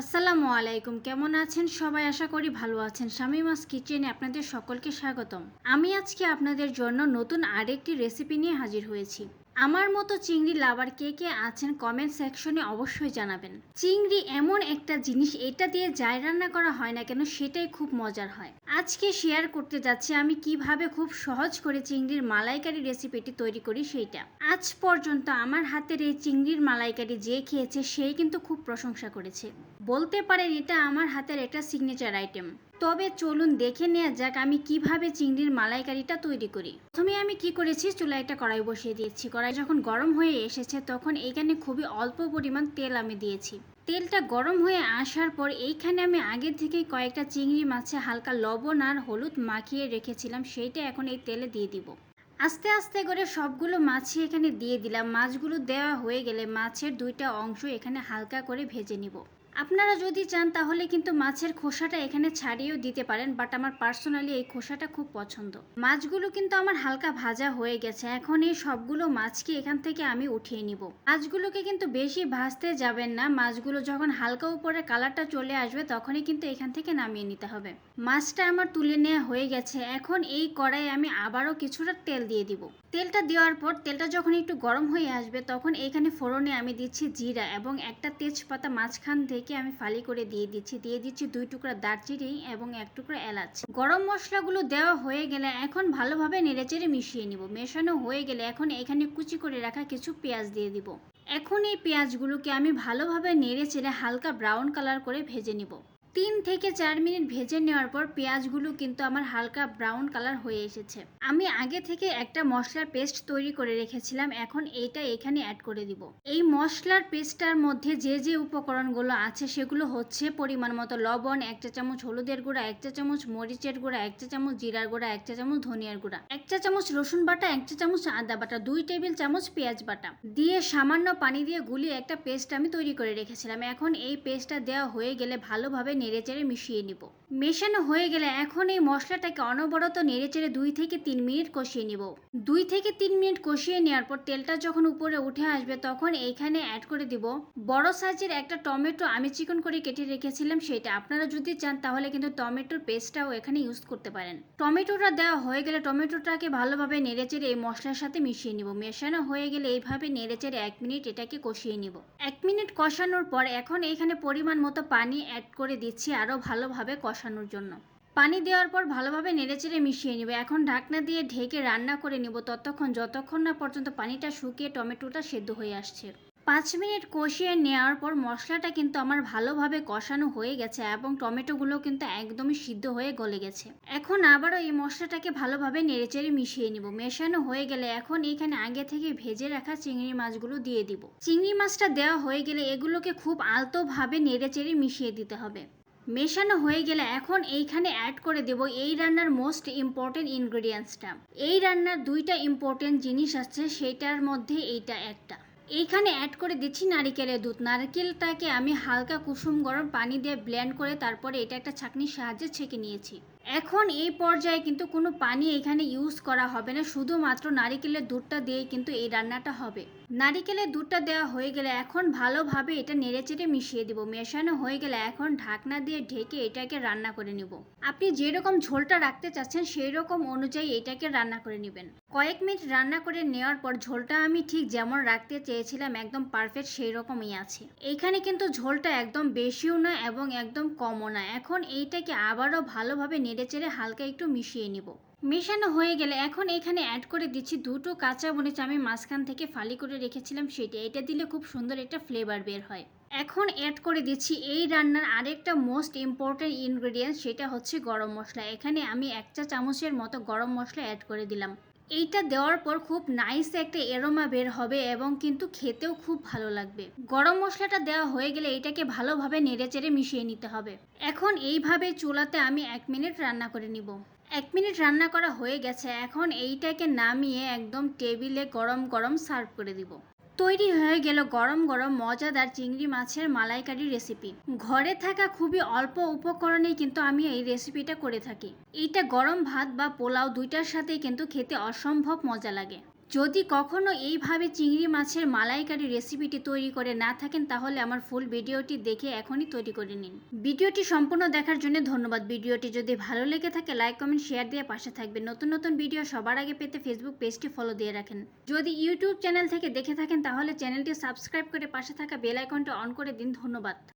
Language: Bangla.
আসসালামু আলাইকুম, কেমন আছেন সবাই? আশা করি ভালো আছেন। শামিমাস কিচেনে আপনাদের সকলকে স্বাগতম। আমি আজকে আপনাদের জন্য নতুন আরেকটি রেসিপি নিয়ে হাজির হয়েছি। আমার মতো চিংড়ি লাভার কে কে আছেন কমেন্ট সেকশনে অবশ্যই জানাবেন। চিংড়ি এমন একটা জিনিস, এটা দিয়ে যাই রান্না করা হয় না কেন সেটাই খুব মজার হয়। আজকে শেয়ার করতে যাচ্ছি আমি কিভাবে খুব সহজ করে চিংড়ির মালাইকারি রেসিপিটি তৈরি করি সেইটা। আজ পর্যন্ত আমার হাতের এই চিংড়ির মালাইকারি যে খেয়েছে সেই কিন্তু খুব প্রশংসা করেছে। বলতে পারেন এটা আমার হাতের একটা সিগনেচার আইটেম। তবে চলুন দেখে নেওয়া যাক আমি কিভাবে চিংড়ির মালাইকারিটা তৈরি করি। প্রথমে আমি কি করেছি, চুলায় একটা কড়াই বসিয়ে দিয়েছি। কড়াই যখন গরম হয়ে এসেছে তখন এইখানে খুবই অল্প পরিমাণ তেল আমি দিয়েছি। তেলটা গরম হয়ে আসার পর এইখানে আমি আগে থেকেই কয়েকটা চিংড়ি মাছে হালকা লবণ আর হলুদ মাখিয়ে রেখেছিলাম, সেইটা এখন এই তেলে দিয়ে দিব। আস্তে আস্তে করে সবগুলো মাছই এখানে দিয়ে দিলাম। মাছগুলো দেওয়া হয়ে গেলে মাছের দুইটা অংশ এখানে হালকা করে ভেজে নিব। আপনারা যদি চান তাহলে কিন্তু মাছের খোসাটা এখানে ছাড়িয়েও দিতে পারেন, বাট আমার পার্সোনালি এই খোসাটা খুব পছন্দ। মাছগুলো কিন্তু আমার হালকা ভাজা হয়ে গেছে। এখন এই সবগুলো মাছকে এখান থেকে আমি উঠিয়ে নিব। মাছগুলোকে কিন্তু বেশি ভাজতে যাবেন না, মাছগুলো যখন হালকা উপরে কালারটা চলে আসবে তখনই কিন্তু এখান থেকে নামিয়ে নিতে হবে। মাছটা আমার তুলে নেওয়া হয়ে গেছে। এখন এই কড়াইয়ে আমি আবারও কিছুটা তেল দিয়ে দিব। তেলটা দেওয়ার পর তেলটা যখন একটু গরম হয়ে আসবে তখন এইখানে ফোড়নে আমি দিচ্ছি জিরা এবং একটা তেজপাতা মাঝখান থেকে আমি ফালি করে দিয়ে দিচ্ছি 2 টুকরা দারচিনি এবং 1 টুকরা এলাচ। গরম মশলাগুলো দেওয়া হয়ে গেলে এখন ভালোভাবে নেড়েচেড়ে মিশিয়ে নিব। মেশানো হয়ে গেলে এখন এখানে কুচি করে রাখা কিছু পেঁয়াজ দিয়ে দিব। এখন এই পেঁয়াজগুলোকে আমি ভালোভাবে নেড়েচেড়ে হালকা ব্রাউন কালার করে ভেজে নিব। 3 থেকে 4 মিনিট ভেজে নেওয়ার পর পেঁয়াজগুলো কিন্তু আমার হালকা ব্রাউন কালার হয়ে এসেছে। আমি আগে থেকে একটা মশলার পেস্ট তৈরি করে রেখেছিলাম, এখন এইটা এখানে অ্যাড করে দিব। এই মশলার পেস্টটার মধ্যে যে যে উপকরণগুলো আছে সেগুলো হচ্ছে পরিমাণ মতো লবণ, 1 চা চামচ হলুদের গুঁড়া, 1 চা চামচ মরিচের গুঁড়া, 1 চা চামচ জিরার গুঁড়া, 1 চা চামচ ধনিয়ার গুঁড়া, 1 চা চামচ রসুন বাটা, 1 চা চামচ আদা বাটা, 2 টেবিল চামচ পেঁয়াজ বাটা দিয়ে সামান্য পানি দিয়ে গুলিয়ে একটা পেস্ট আমি তৈরি করে রেখেছিলাম। এখন এই পেস্টটা দেওয়া হয়ে গেলে ভালোভাবে নেড়েচেড়ে মিশিয়ে নিব। মেশানো হয়ে গেলে এখন এই মশলাটাকে অনবরত নেড়েচেড়ে 2 থেকে 3 মিনিট কষিয়ে নিব। 2 থেকে 3 মিনিট কষিয়ে নেওয়ার পর তেলটা যখন উপরে উঠে আসবে তখন এইখানে অ্যাড করে দিব বড় সাইজের একটা টমেটো আমি চিকন করে কেটে রেখেছিলাম সেটা। আপনারা যদি চান তাহলে কিন্তু টমেটোর পেস্টটাও এখানে ইউজ করতে পারেন। টমেটোটা দেওয়া হয়ে গেলে টমেটোটাকে ভালোভাবে নেড়েচেড়ে এই মশলার সাথে মিশিয়ে নিব। মেশানো হয়ে গেলে এইভাবে নেড়েচেড়ে 1 মিনিট এটাকে কষিয়ে নিব। 1 মিনিট কষানোর পর এখন এখানে পরিমাণ মতো পানি অ্যাড করে দিচ্ছি আরও ভালোভাবে কষানোর জন্য। পানি দেওয়ার পর ভালোভাবে নেড়েচেড়ে মিশিয়ে নিব। এখন ঢাকনা দিয়ে ঢেকে রান্না করে নিব যতক্ষণ না পর্যন্ত পানিটা শুকিয়ে টমেটোটা সেদ্ধ হয়ে আসছে। 5 মিনিট কষিয়ে নেওয়ার পর মশলাটা কিন্তু আমার ভালোভাবে কষানো হয়ে গেছে এবং টমেটোগুলো কিন্তু একদমই সিদ্ধ হয়ে গলে গেছে। এখন আবারও এই মশলাটাকে ভালোভাবে নেড়েচেড়ে মিশিয়ে নিব। মেশানো হয়ে গেলে এখন এখানে আগে থেকে ভেজে রাখা চিংড়ি মাছগুলো দিয়ে দিব। চিংড়ি মাছটা দেওয়া হয়ে গেলে এগুলোকে খুব আলতোভাবে নেড়েচেড়ে মিশিয়ে দিতে হবে। মেশানো হয়ে গেলে এখন এইখানে অ্যাড করে দেব এই রান্নার মোস্ট ইম্পর্টেন্ট ইনগ্রেডিয়েন্টসটা। এই রান্নার 2টা ইম্পর্টেন্ট জিনিস আছে, সেটার মধ্যে এইটা একটা। এইখানে অ্যাড করে দিচ্ছি নারিকেলের দুধ। নারকেলটাকে আমি হালকা কুসুম গরম পানি দিয়ে ব্লেন্ড করে তারপরে এটা একটা ছাঁকনির সাহায্যে ছেঁকে নিয়েছি। এখন এই পর্যায়ে কিন্তু কোনো পানি এখানে ইউজ করা হবে না, শুধুমাত্র নারিকেলের দুধটা দিয়েই কিন্তু এই রান্নাটা হবে। নারিকেলের দুধটা দেওয়া হয়ে গেলে এখন ভালোভাবে এটা নেড়েচেড়ে মিশিয়ে দিব। মেশানো হয়ে গেলে এখন ঢাকনা দিয়ে ঢেকে এটাকে রান্না করে নিব। আপনি যেরকম ঝোলটা রাখতে চাচ্ছেন সেই রকম অনুযায়ী এটাকে রান্না করে নেবেন। কয়েক মিনিট রান্না করে নেওয়ার পর ঝোলটা আমি ঠিক যেমন রাখতে চেয়েছিলাম একদম পারফেক্ট সেই রকমই আছে। এইখানে কিন্তু ঝোলটা একদম বেশিও না এবং একদম কমও না। এখন এইটাকে আবারও ভালোভাবে নেড়েচেড়ে হালকা একটু মিশিয়ে নিব। মেশানো হয়ে গেলে এখন এখানে অ্যাড করে দিচ্ছি 2টো কাঁচা মরিচ আমি মাঝখান থেকে ফালি করে রেখেছিলাম সেটা। এটা দিলে খুব সুন্দর একটা ফ্লেভার বের হয়। এখন অ্যাড করে দিচ্ছি এই রান্নার আরেকটা মোস্ট ইম্পর্টেন্ট ইনগ্রেডিয়েন্ট, সেটা হচ্ছে গরম মশলা। এখানে আমি 1 চা চামচের মতো গরম মশলা অ্যাড করে দিলাম। এইটা দেওয়ার পর খুব নাইস একটা এরোমা বের হবে এবং কিন্তু খেতেও খুব ভালো লাগবে। গরম মশলাটা দেওয়া হয়ে গেলে এটাকে ভালোভাবে নেড়েচেড়ে মিশিয়ে নিতে হবে। এখন এইভাবে চুলাতে আমি 1 মিনিট রান্না করে নিব। 1 মিনিট রান্না করা হয়ে গেছে। এখন এইটাকে নামিয়ে একদম টেবিলে গরম গরম সার্ভ করে দিব। তৈরি হয়ে গেল গরম গরম মজাদার চিংড়ি মাছের মালাইকারি রেসিপি। ঘরে থাকা খুবই অল্প উপকরণেই কিন্তু আমি এই রেসিপিটা করে থাকি। এইটা গরম ভাত বা পোলাও দুইটার সাথেই কিন্তু খেতে অসম্ভব মজা লাগে। যদি কখনো এইভাবে চিংড়ি মাছের মালাইকারি রেসিপিটি তৈরি করে না থাকেন তাহলে আমার ফুল ভিডিওটি দেখে এখনই তৈরি করে নিন। ভিডিওটি সম্পূর্ণ দেখার জন্য ধন্যবাদ। ভিডিওটি যদি ভালো লেগে থাকে লাইক কমেন্ট শেয়ার দিয়ে পাশে থাকবেন। নতুন নতুন ভিডিও সবার আগে পেতে ফেসবুক পেজটি ফলো দিয়ে রাখেন। যদি ইউটিউব চ্যানেল থেকে দেখে থাকেন তাহলে চ্যানেলটি সাবস্ক্রাইব করে পাশে থাকা বেল আইকনটি অন করে দিন। ধন্যবাদ।